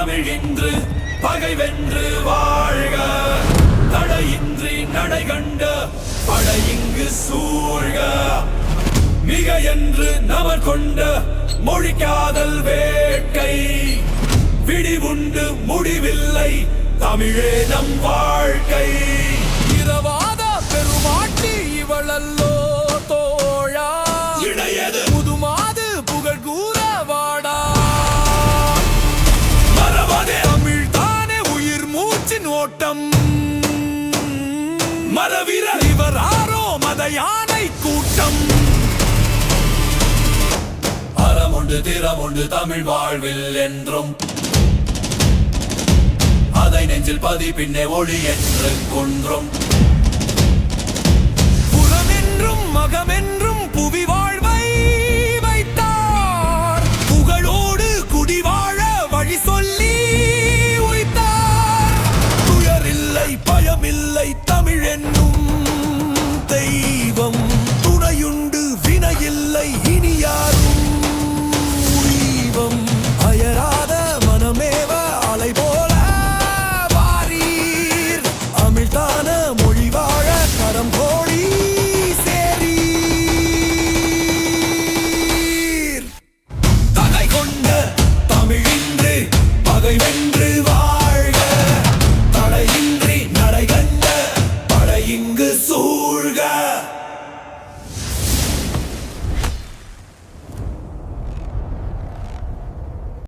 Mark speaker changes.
Speaker 1: தமிழ் இன்று பகை வென்று வாழ்க. தடையின்றி நடை கண்ட படை இங்கு சூழ்க. மிக என்று நமர் கொண்ட மொழிக்காதல் வேட்கை. விடிவுண்டு முடிவில்லை தமிழே நம் வாழ்க்கை.
Speaker 2: இரவாத பெருமாட்டி இவளல்லோ தோழா.
Speaker 1: இடையது
Speaker 2: புதுமாது புகழ் கூற வாடா.
Speaker 1: மறவாதே
Speaker 2: தமிழ் தானே உயிர் மூச்சின் ஓட்டம்.
Speaker 1: மரவீர
Speaker 2: இவர் ஆரோ மத யானை கூட்டம்.
Speaker 1: அறமுண்டு திறமுண்டு தமிழ் வாழ்வில் என்றும். அதை நெஞ்சில் பதி பின்னே ஒளி என்று கொன்றும்.
Speaker 2: புறமென்றும் மகமென்றும்